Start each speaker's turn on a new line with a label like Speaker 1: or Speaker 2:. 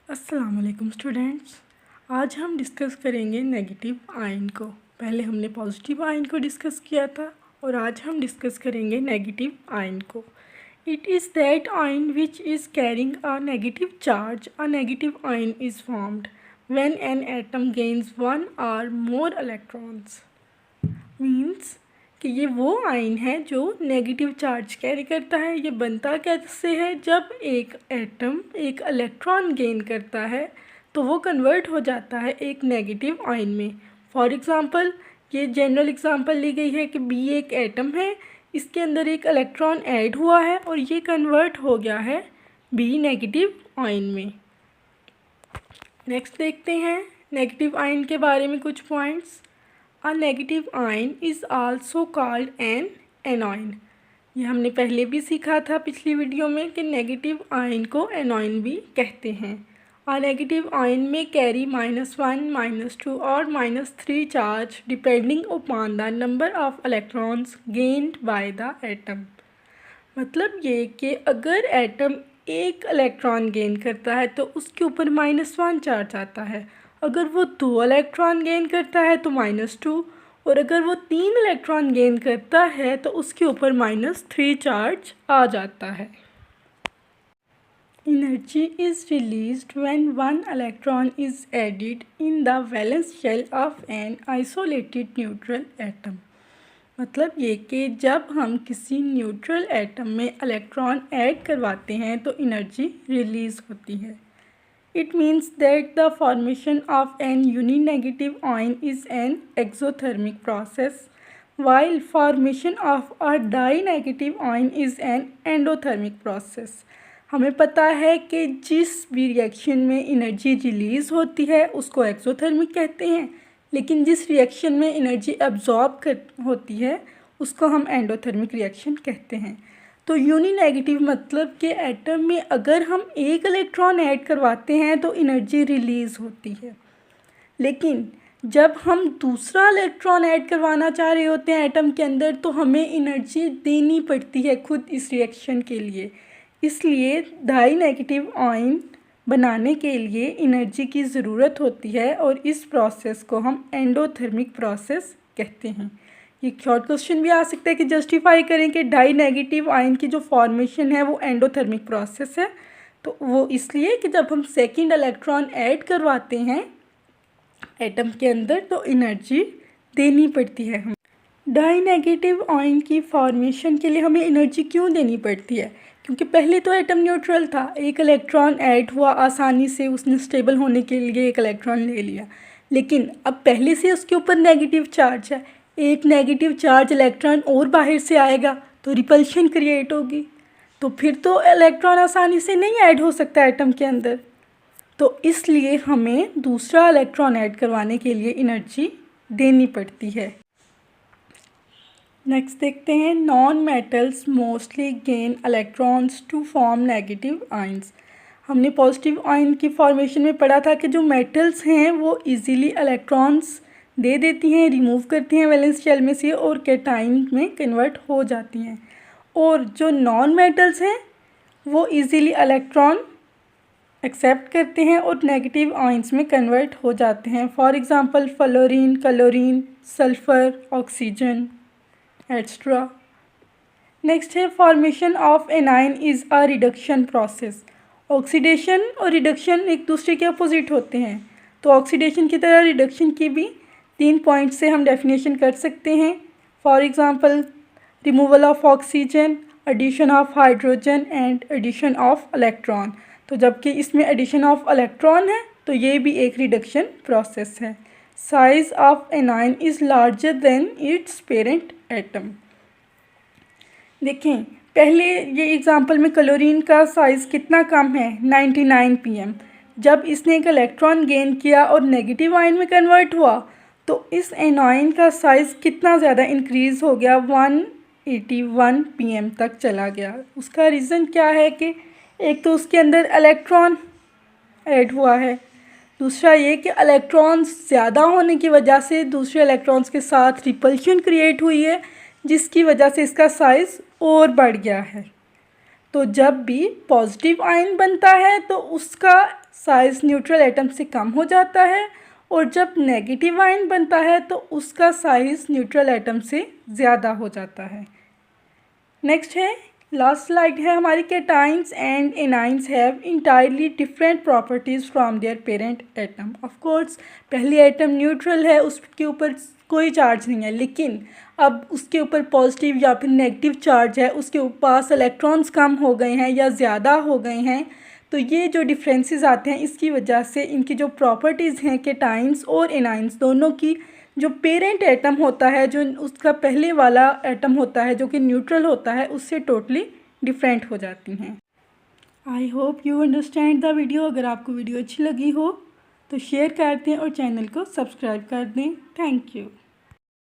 Speaker 1: अस्सलाम वालेकुम स्टूडेंट्स। आज हम डिस्कस करेंगे नेगेटिव आयन को। पहले हमने पॉजिटिव आयन को डिस्कस किया था और आज हम डिस्कस करेंगे नेगेटिव आयन को। It is that ion which is carrying a negative charge. A negative ion is formed when an atom gains one और मोर इलेक्ट्रॉन्स। मीन्स कि ये वो आयन है जो नेगेटिव चार्ज कैरी करता है। ये बनता कैसे है? जब एक एटम एक इलेक्ट्रॉन गेन करता है तो वो कन्वर्ट हो जाता है एक नेगेटिव आयन में। फॉर एग्ज़ाम्पल, ये जनरल एग्ज़ाम्पल ली गई है कि बी एक एटम है, इसके अंदर एक इलेक्ट्रॉन ऐड हुआ है और ये कन्वर्ट हो गया है बी नेगेटिव आयन में। नेक्स्ट देखते हैं नेगेटिव आयन के बारे में कुछ points. A negative ion is also called an anion। ये हमने पहले भी सीखा था पिछली वीडियो में कि नेगेटिव आयन को एनॉइन भी कहते हैं। A negative ion may carry -1, -2 और -3 charge depending upon the number of electrons gained by the atom। मतलब ये कि अगर एटम एक इलेक्ट्रॉन गेन करता है तो उसके ऊपर -1 चार्ज आता है। अगर वो 2 इलेक्ट्रॉन गेन करता है तो -2, और अगर वो 3 इलेक्ट्रॉन गेन करता है तो उसके ऊपर -3 चार्ज आ जाता है। Energy is released when one electron is added in the valence shell of an isolated neutral atom। मतलब ये कि जब हम किसी न्यूट्रल एटम में इलेक्ट्रॉन ऐड करवाते हैं तो एनर्जी रिलीज़ होती है। It means that the formation of an uninegative ion is an exothermic process while formation of a dinegative ion is an endothermic process। हमें पता है कि जिस भी रिएक्शन में एनर्जी रिलीज़ होती है उसको एक्सोथर्मिक कहते हैं, लेकिन जिस रिएक्शन में एनर्जी एब्जॉर्ब होती है उसको हम एंडोथर्मिक रिएक्शन कहते हैं। तो यूनिनेगेटिव मतलब कि एटम में अगर हम एक इलेक्ट्रॉन ऐड करवाते हैं तो एनर्जी रिलीज़ होती है, लेकिन जब हम दूसरा इलेक्ट्रॉन ऐड करवाना चाह रहे होते हैं एटम के अंदर तो हमें एनर्जी देनी पड़ती है खुद इस रिएक्शन के लिए। इसलिए डाइनेगेटिव आयन बनाने के लिए एनर्जी की ज़रूरत होती है और इस प्रोसेस को हम एंडोथर्मिक प्रोसेस कहते हैं। ये शॉर्ट क्वेश्चन भी आ सकता है कि जस्टिफाई करें कि डाइनेगेटिव आयन की जो फॉर्मेशन है वो एंडोथर्मिक प्रोसेस है। तो वो इसलिए कि जब हम सेकेंड इलेक्ट्रॉन ऐड करवाते हैं एटम के अंदर तो एनर्जी देनी पड़ती है। हम डाइनेगेटिव आयन की फॉर्मेशन के लिए हमें एनर्जी क्यों देनी पड़ती है? क्योंकि पहले तो एटम न्यूट्रल था, एक इलेक्ट्रॉन ऐड हुआ, आसानी से उसने स्टेबल होने के लिए एक इलेक्ट्रॉन ले लिया, लेकिन अब पहले से उसके ऊपर नेगेटिव चार्ज है। एक नेगेटिव चार्ज इलेक्ट्रॉन और बाहर से आएगा तो रिपल्शन क्रिएट होगी, तो फिर तो इलेक्ट्रॉन आसानी से नहीं ऐड हो सकता एटम के अंदर। तो इसलिए हमें दूसरा इलेक्ट्रॉन ऐड करवाने के लिए एनर्जी देनी पड़ती है। नेक्स्ट देखते हैं non metals mostly gain electrons to form negative ions. हमने पॉजिटिव आयन की फॉर्मेशन में पढ़ा था कि जो मेटल्स हैं वो इजीली इलेक्ट्रॉन्स दे देती हैं, रिमूव करती हैं वैलेंस शेल में से और कैटाइन में कन्वर्ट हो जाती हैं, और जो नॉन मेटल्स हैं वो इजीली इलेक्ट्रॉन एक्सेप्ट करते हैं और नेगेटिव आयंस में कन्वर्ट हो जाते हैं। For example fluorine, chlorine, sulphur, oxygen extra. Next है formation of anion is a reduction process. Oxidation और रिडक्शन एक दूसरे के अपोजिट होते हैं, तो ऑक्सीडेशन की तरह रिडक्शन की भी 3 पॉइंट से हम डेफिनेशन कर सकते हैं। For example removal of oxygen, addition of hydrogen and addition of electron. तो जबकि इसमें एडिशन ऑफ इलेक्ट्रॉन है तो ये भी एक रिडक्शन प्रोसेस है। Size of anion is larger than it's parent atom. देखें पहले ये एग्जांपल में क्लोरीन का साइज़ कितना कम है, 99 pm। जब इसने एक इलेक्ट्रॉन गेन किया और नेगेटिव आयन में कन्वर्ट हुआ तो इस एनाइन का साइज़ कितना ज़्यादा इंक्रीज़ हो गया, 181 pm तक चला गया। उसका रीज़न क्या है कि एक तो उसके अंदर इलेक्ट्रॉन ऐड हुआ है, दूसरा ये कि इलेक्ट्रॉन्स ज़्यादा होने की वजह से दूसरे इलेक्ट्रॉन्स के साथ रिपल्शन क्रिएट हुई है जिसकी वजह से इसका साइज़ और बढ़ गया है। तो जब भी पॉजिटिव आयन बनता है तो उसका साइज़ न्यूट्रल एटम से कम हो जाता है और जब नेगेटिव आयन बनता है तो उसका साइज़ न्यूट्रल एटम से ज़्यादा हो जाता है। नेक्स्ट है, लास्ट स्लाइड है हमारी, cations and anions have entirely different properties from there parent atom. Of course पहली एटम न्यूट्रल है, उसके ऊपर कोई चार्ज नहीं है, लेकिन अब उसके ऊपर पॉजिटिव या फिर नेगेटिव चार्ज है, उसके पास इलेक्ट्रॉन्स कम हो गए हैं या ज़्यादा हो गए हैं। तो ये जो डिफरेंसेस आते हैं इसकी वजह से इनकी जो प्रॉपर्टीज़ हैं कैटाइंस और एनाइंस दोनों की, जो पेरेंट एटम होता है, जो उसका पहले वाला एटम होता है जो कि न्यूट्रल होता है, उससे टोटली डिफरेंट हो जाती हैं। I hope you understand the video. अगर आपको वीडियो अच्छी लगी हो तो शेयर कर दें और चैनल को सब्सक्राइब कर दें। Thank you.